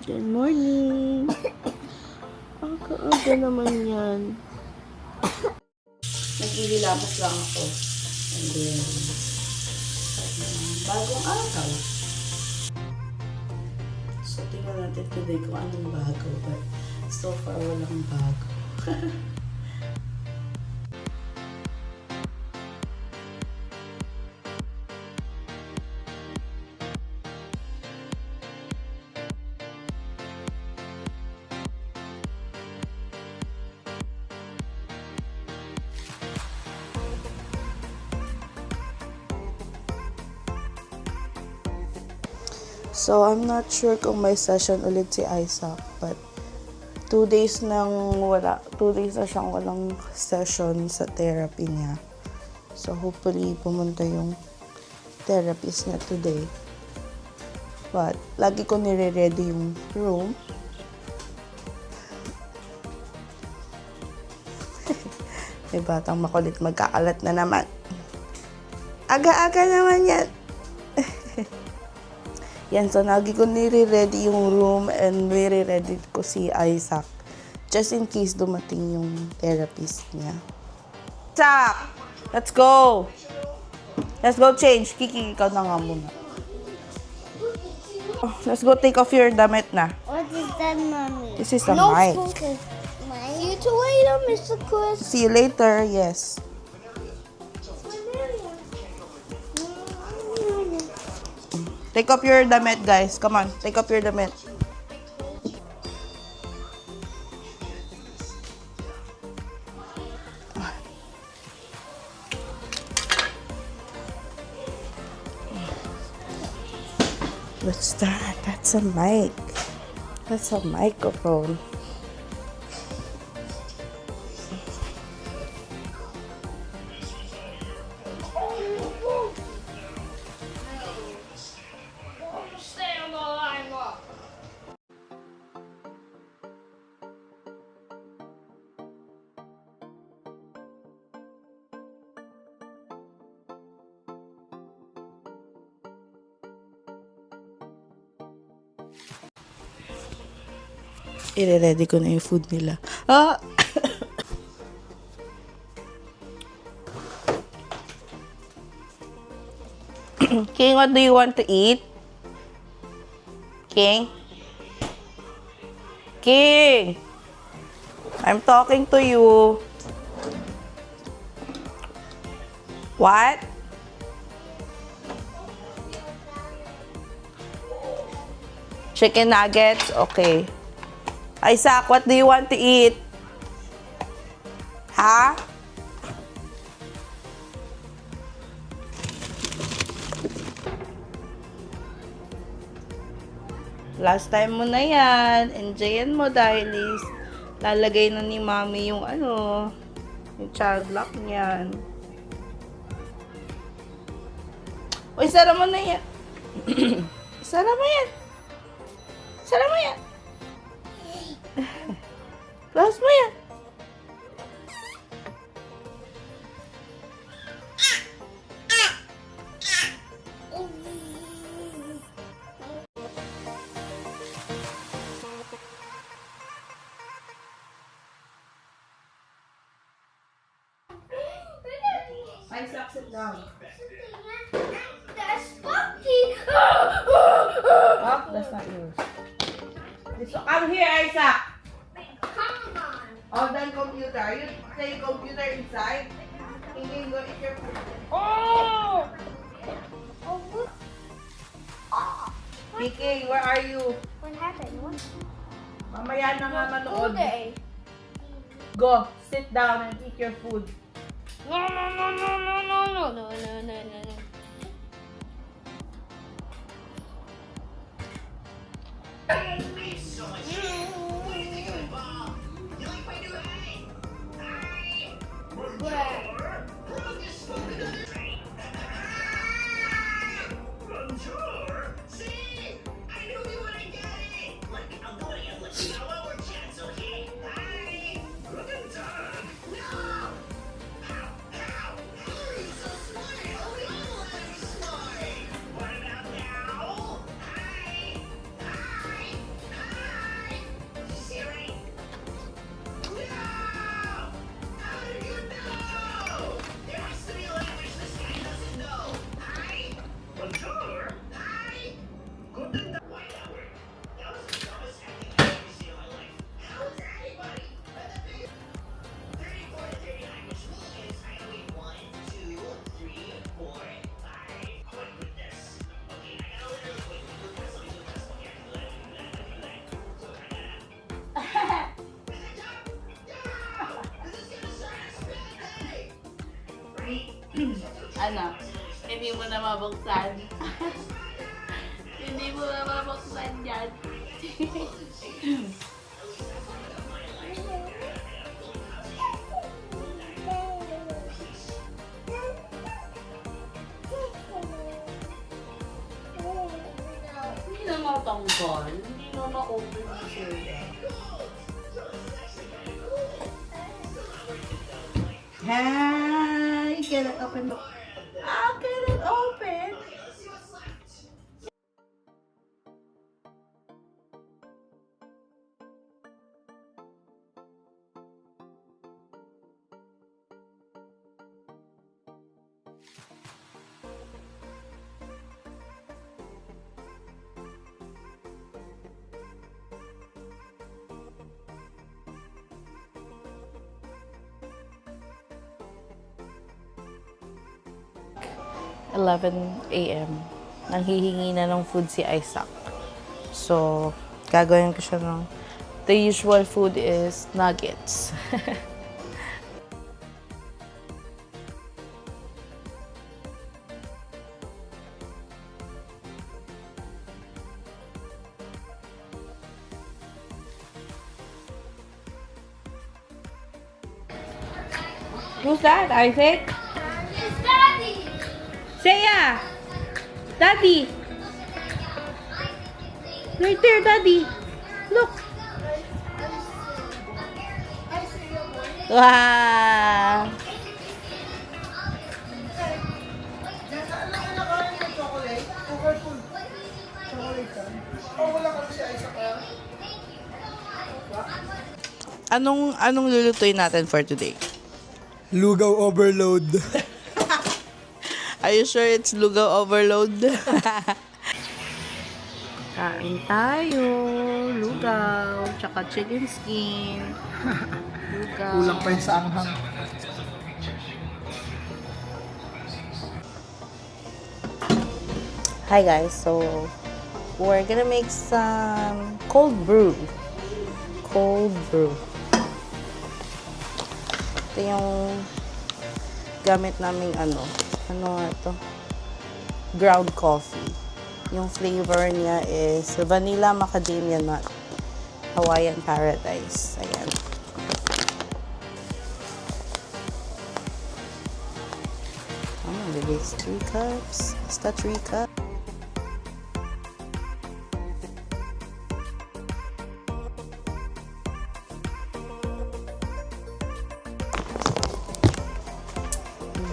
Good morning. Ang kaaga naman yan. Naghihilamos lang ako. And then, bagong araw. So, tingnan natin today kung anong bago. But, so far, walang bago. So, I'm not sure kung may session ulit si Isaac, but 2 days na siyang walang session sa therapy niya. So, hopefully, pumunta yung therapist niya today. But, lagi ko nire-ready yung room. May batang makulit magkakalat na naman. Aga-aga naman yan. Yan, so lagi ko nire-ready yung room and nire-ready ko si Isaac. Just in case dumating yung therapist niya. Isaac! Let's go! Let's go change. Kiki, ikaw na nga muna. Oh, let's go take off your damit na. What is that, Mommy? This is a mic. See you later, Mr. Chris. See you later, yes. Take off your damit, guys. Come on, take off your damit. What's that? That's a mic. That's a microphone. I-ready ko na yung food nila. Ah! King, what do you want to eat? King? King! I'm talking to you. What? Chicken nuggets? Okay. Isaac, what do you want to eat? Ha? Last time mo na yan. Enjoyin mo dahil lalagay na ni Mommy yung yung child lock niyan. Uy, sara mo na yan. Sara mo yan. Sara mo yan. Close mo yan. Isaac, sit down. That's Sparky. Oh, that's not yours. Come here, Isaac. Come on. Oh, then computer. You say computer inside. You can go eat your food. Oh, look. Kiki, where are you? What happened? What? Mamaya na nga manood. Okay. Go, sit down and eat your food. No, no, no, no, no, no, no, no, no, no, no. Ano? Hindi mo na mabuksan. Hindi mo na mabuksan yan. Hindi na matanggal. Hindi na ma-open siya. Hi! Can it open? Can it open? A.M. Nanghihingi na ng food si Isaac. So, gagawin ko siya ng... The usual food is nuggets. Who's that, Isaac? It's Daddy. Seiya! Daddy! Right there, Daddy! Look! Wow! Anong lulutuin natin for today? Lugaw overload. Are you sure it's lugaw overload? Kain tayo. Lugaw. Tsaka chicken skin. Lugaw. Kulang pa yun sa anghang. Hi guys, so we're gonna make some cold brew. Cold brew. Ito yung gamit naming ano ito? Ground coffee. Yung flavor niya is vanilla macadamia nut. Hawaiian Paradise. Ayan. Maybe it's 3 cups. Basta 3 cups.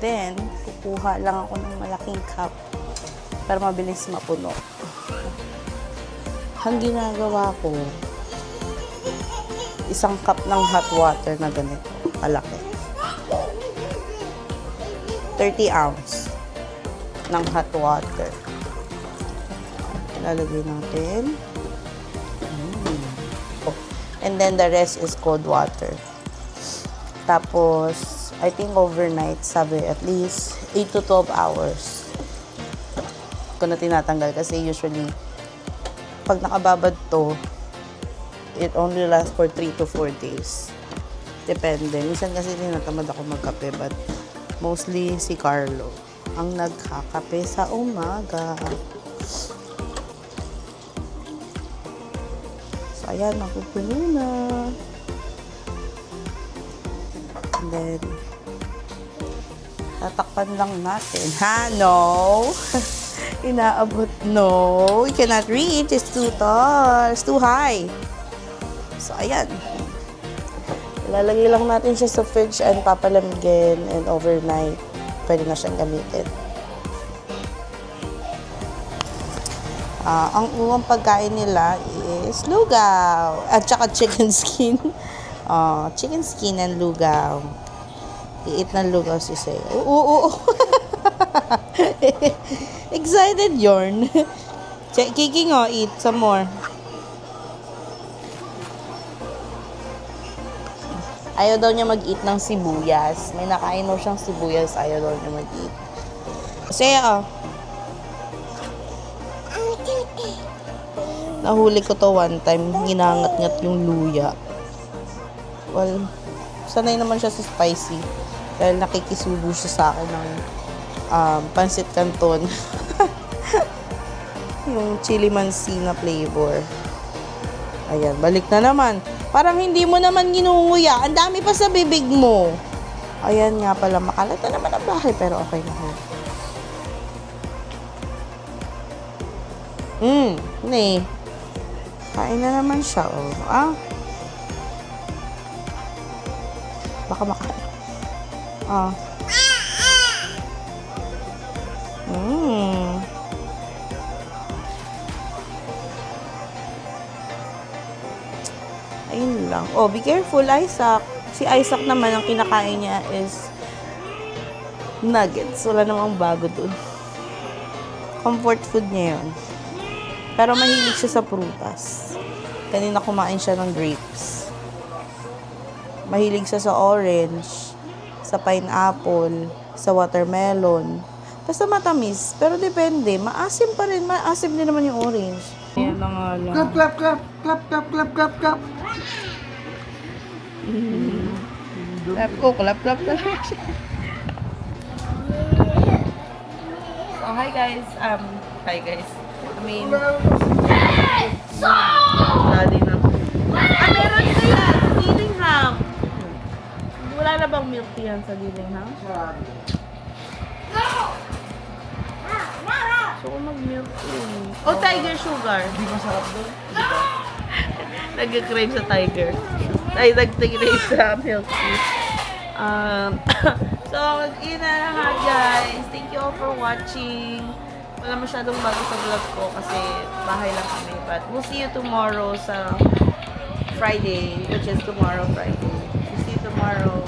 Then, kukuha lang ako ng malaking cup para mabilis mapuno. Ang ginagawa ko, 1 cup ng hot water na ganito, kalaki. 30 ounce ng hot water. Ilalagay natin. Oh. And then the rest is cold water. Tapos, I think overnight, sabi at least 8 to 12 hours. Ko na tinatanggal kasi usually pag nakababad to, it only lasts for 3 to 4 days. Depende. Minsan kasi tinatamad ako magkape, but mostly si Carlo ang nagkakape sa umaga. So, ayan, mapupuno na. And then, tatakpan lang natin. Ha? No? Inaabot. No. We cannot reach. It's too tall. It's too high. So, ayan. Ilalagay lang natin siya sa fridge and papalamigin, and overnight, pwede na siyang gamitin. Ang unang pagkain nila is lugaw. At saka chicken skin. Chicken skin and lugaw. I-eat ng lugaw si Seiya. Oo. Excited yarn. Kiki nga, eat some more. Ayaw daw niya mag-eat ng sibuyas. May nakain mo siyang sibuyas. Ayaw daw niya mag-eat. Seiya, nahuli ko to one time. Ginangat-ngat yung luya. Well, sanay naman siya sa spicy. Dahil nakikisubo siya sa akin ng pancit canton. Yung chili mansi na flavor. Ayan, balik na naman. Parang hindi mo naman ginunguya. Ang dami pa sa bibig mo. Ayan nga pala, makalat na naman ang bahay, pero okay na ho. Ne. Kain na naman siya, oh. Baka makain. Ayun lang. Oh, be careful, Isaac. Si Isaac naman, ang kinakain niya is nuggets. Wala namang bago dun. Comfort food niya yun. Pero mahilig siya sa prutas. Kanina kumain siya ng grapes. Mahilig siya sa orange, sa pineapple, sa watermelon. Basta matamis. Pero depende. Maasim pa rin. Maasim din naman yung orange. Ayan na nga lang. Clap, clap, clap. Clap, clap, clap, clap, clap. Clap ko. Clap, clap, clap. So, hi guys. Hi guys. I mean, daddy na. Meron kaya sa Dillingham. Wala na bang milk tea yan sa Dillingham? So, mag-milk tea. Oh, Tiger Sugar. Hindi masarap doon. Nag-crave sa Tiger. Ay, nag-crave sa milk tea. So, mag-ina na nga guys. Thank you all for watching. Wala masyadong bago sa vlog ko kasi bahay lang kami. But we'll see you tomorrow sa Friday, which is tomorrow Friday. We'll see you tomorrow.